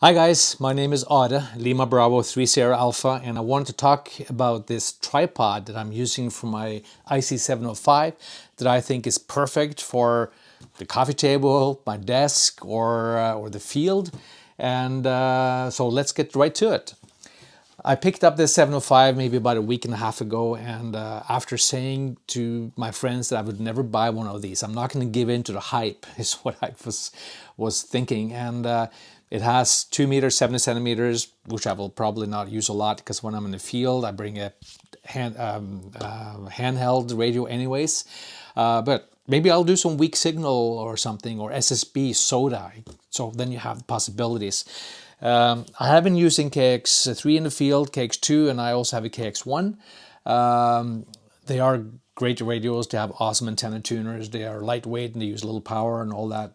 Hi guys, my name is Oda, Lima Bravo 3 Sierra Alpha, and I wanted to talk about this tripod that I'm using for my IC-705 that I think is perfect for the coffee table, my desk, or the field. And so let's get right to it. I picked up this 705 maybe about a week and a half ago, and after saying to my friends that I would never buy one of these, I'm not going to give in to the hype, is what I was thinking. And it has 2 meters, 70 centimeters, which I will probably not use a lot because when I'm in the field, I bring a handheld radio anyways. But maybe I'll do some weak signal or something, or SSB, SOTA. So then you have the possibilities. I have been using KX3 in the field, KX2, and I also have a KX1. They are great radios. They have awesome antenna tuners. They are lightweight and they use little power and all that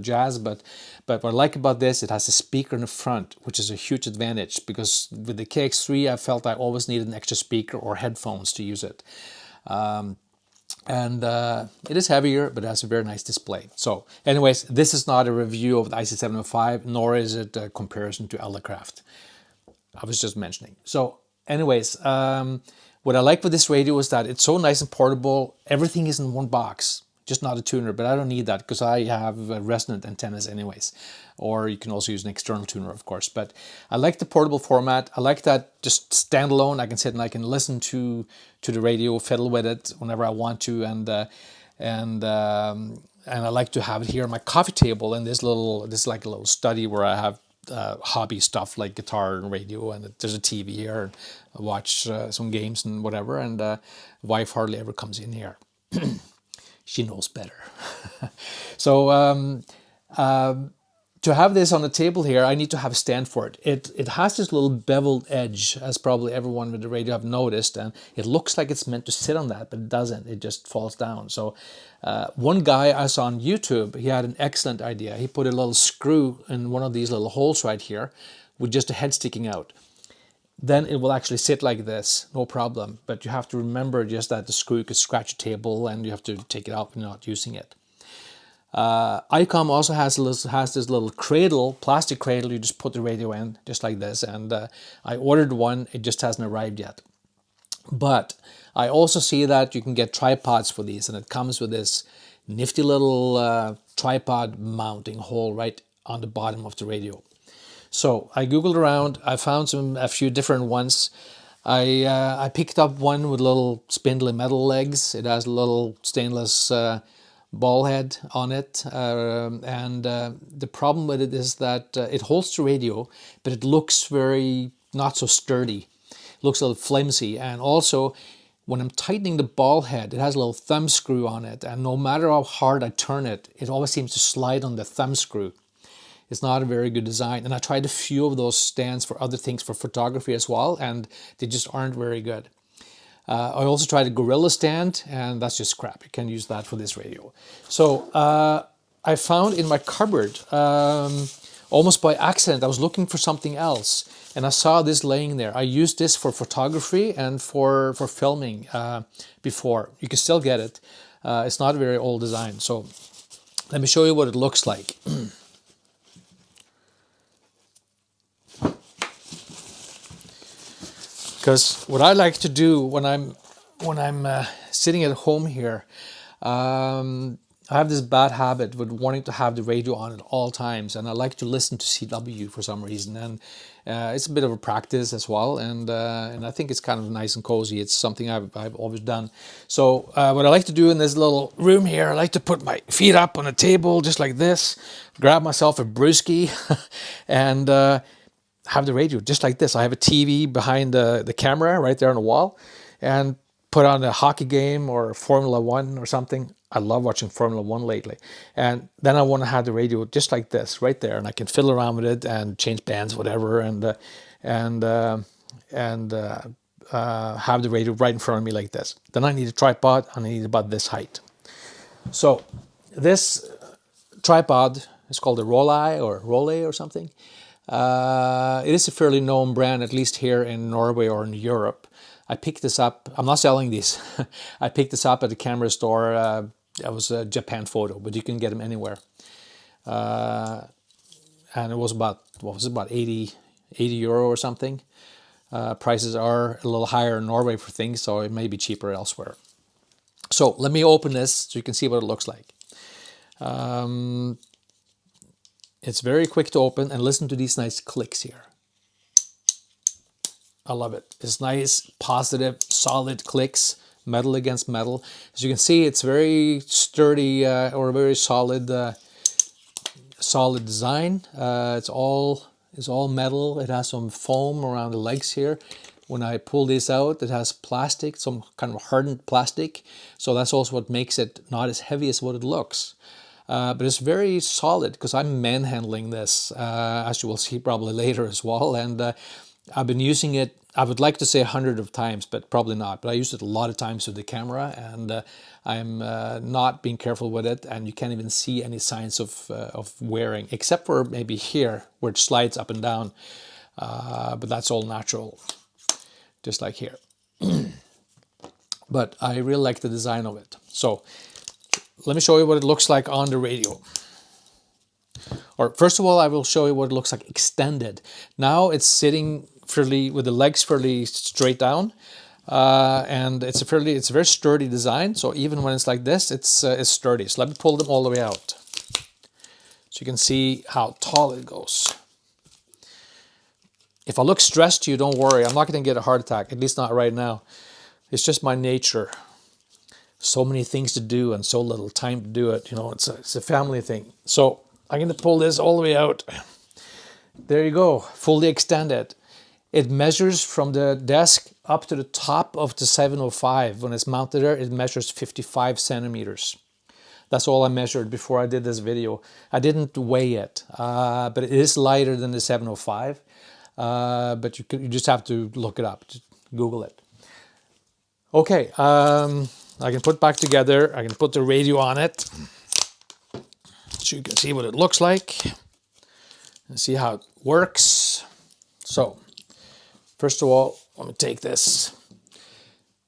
jazz. But what I like about this, it has a speaker in the front, which is a huge advantage because with the KX3, I felt I always needed an extra speaker or headphones to use it. And it is heavier, but it has a very nice display. So anyways, this is not a review of the IC-705, nor is it a comparison to Elecraft. I was just mentioning. So anyways, what I like with this radio is that it's so nice and portable. Everything is in one box, just not a tuner, but I don't need that because I have resonant antennas anyways. Or you can also use an external tuner, of course. But I like the portable format. I like that just standalone. I can sit and I can listen to the radio, fiddle with it whenever I want to, and I like to have it here on my coffee table. And this is like a little study where I have hobby stuff like guitar and radio, and there's a TV here. And I watch some games and whatever. And wife hardly ever comes in here. She knows better. So to have this on the table here, I need to have a stand for it. It has this little beveled edge, as probably everyone with the radio have noticed, and it looks like it's meant to sit on that, but it doesn't. It just falls down. So one guy I saw on YouTube, he had an excellent idea. He put a little screw in one of these little holes right here with just a head sticking out. Then it will actually sit like this, no problem. But you have to remember just that the screw could scratch a table and you have to take it out when you're not using it. Icom also has this little cradle, plastic cradle. You just put the radio in, just like this. And I ordered one, it just hasn't arrived yet. But I also see that you can get tripods for these, and it comes with this nifty little tripod mounting hole right on the bottom of the radio. So I googled around, I found a few different ones. I picked up one with little spindly metal legs. It has a little stainless ball head on it, and the problem with it is that it holds the radio, but it looks very not so sturdy. It looks a little flimsy, and also when I'm tightening the ball head, it has a little thumb screw on it, and no matter how hard I turn it, it always seems to slide on the thumb screw. It's not a very good design, and I tried a few of those stands for other things, for photography as well, and they just aren't very good. I also tried a Gorilla stand, and that's just crap. You can't use that for this radio. So I found in my cupboard, almost by accident, I was looking for something else, and I saw this laying there. I used this for photography and for filming before. You can still get it. It's not a very old design. So let me show you what it looks like. Because what I like to do when I'm sitting at home here, I have this bad habit with wanting to have the radio on at all times, and I like to listen to CW for some reason, and it's a bit of a practice as well, and I think it's kind of nice and cozy. It's something I've always done. So what I like to do in this little room here, I like to put my feet up on a table just like this, grab myself a brewski, and have the radio just like this. I have a TV behind the camera right there on the wall, and put on a hockey game or Formula One or something. I love watching Formula One lately. And then I want to have the radio just like this right there, and I can fiddle around with it and change bands, whatever, and have the radio right in front of me like this. Then I need a tripod, and I need about this height. So this tripod is called a Rollei or something. It is a fairly known brand, at least here in Norway or in Europe. I picked this up. I'm not selling these. I picked this up at a camera store. It was a Japan Photo, but you can get them anywhere. and it was about, what was it, about 80 euro or something. Prices are a little higher in Norway for things, so it may be cheaper elsewhere. So let me open this so you can see what it looks like. It's very quick to open, and listen to these nice clicks here. I love it. It's nice, positive, solid clicks, metal against metal. As you can see, it's very sturdy or very solid, solid design. It's all metal. It has some foam around the legs here. When I pull this out, it has plastic, some kind of hardened plastic. So that's also what makes it not as heavy as what it looks. But it's very solid because I'm manhandling this, as you will see probably later as well. And I've been using it, I would like to say 100 of times, but probably not. But I used it a lot of times with the camera, and I'm not being careful with it, and you can't even see any signs of wearing, except for maybe here where it slides up and down. But that's all natural, just like here. But I really like the design of it. So let me show you what it looks like on the radio. Or first of all, I will show you what it looks like extended. Now it's sitting fairly with the legs fairly straight down, and it's a very sturdy design. So even when it's like this, it's sturdy. So let me pull them all the way out, so you can see how tall it goes. If I look stressed to you, don't worry. I'm not going to get a heart attack, at least not right now. It's just my nature. So many things to do and so little time to do it. You know, it's a family thing. So I'm going to pull this all the way out. There you go, fully extended. It measures from the desk up to the top of the 705. When it's mounted there, it measures 55 centimeters. That's all I measured before I did this video. I didn't weigh it, but it is lighter than the 705. But you just have to look it up, just Google it. Okay, I can put back together. I can put the radio on it, so you can see what it looks like and see how it works. So, first of all, let me take this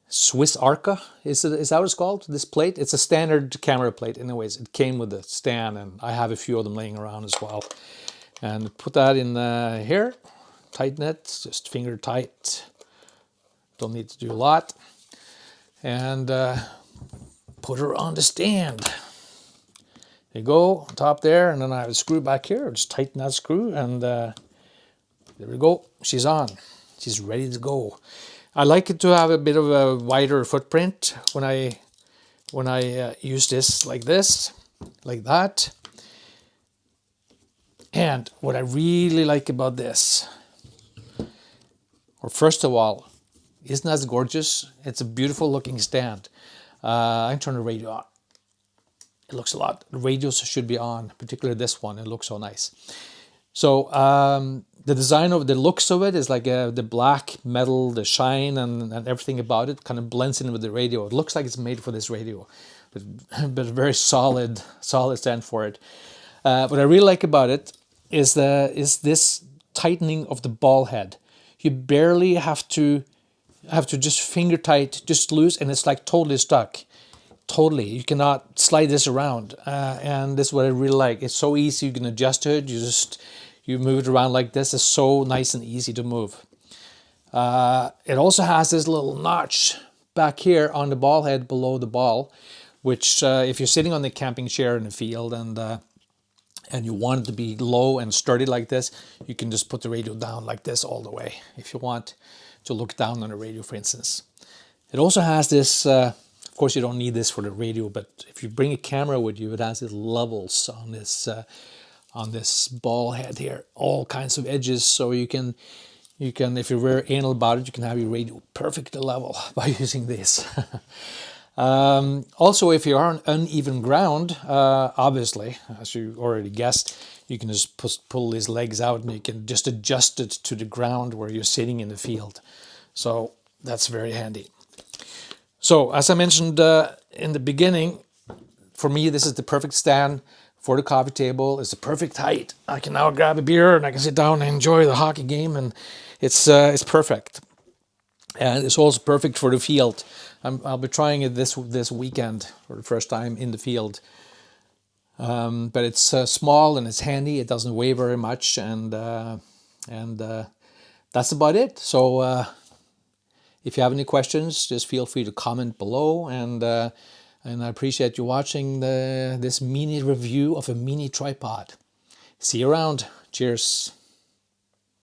Swiss Arca. Is that what it's called? This plate? It's a standard camera plate. Anyways, it came with a stand, and I have a few of them laying around as well. And put that in here. Tighten it, just finger tight. Don't need to do a lot. And put her on the stand. There you go, on top there, and then I have a screw back here. Just tighten that screw, and there we go. She's on. She's ready to go. I like it to have a bit of a wider footprint when I use this, like that. And what I really like about this, or first of all, isn't that gorgeous? It's a beautiful looking stand. I can turn the radio on. It looks a lot. The radios should be on, particularly this one. It looks so nice. So the design of the looks of it is like the black metal, the shine and everything about it kind of blends in with the radio. It looks like it's made for this radio, but a very solid stand for it. What I really like about it is this tightening of the ball head. You barely have to just finger tight, just loose, and it's like totally stuck. Totally, you cannot slide this around, and this is what I really like. It's so easy, you can adjust to it. You move it around like this. It's so nice and easy to move. It also has this little notch back here on the ball head below the ball, which if you're sitting on the camping chair in the field and you want it to be low and sturdy like this, you can just put the radio down like this all the way if you want to look down on the radio, for instance. It also has this, of course you don't need this for the radio, but if you bring a camera with you, it has these levels on this ball head here, all kinds of edges, so you can, if you're very anal about it, you can have your radio perfectly level by using this. Also, if you're on uneven ground, obviously, as you already guessed, you can just pull these legs out and you can just adjust it to the ground where you're sitting in the field. So that's very handy. So as I mentioned in the beginning, for me this is the perfect stand for the coffee table. It's the perfect height. I can now grab a beer and I can sit down and enjoy the hockey game, and it's perfect. And it's also perfect for the field. I'll be trying it this weekend for the first time in the field. But it's small and it's handy. It doesn't weigh very much, and that's about it. So if you have any questions, just feel free to comment below, and I appreciate you watching this mini review of a mini tripod. See you around. Cheers.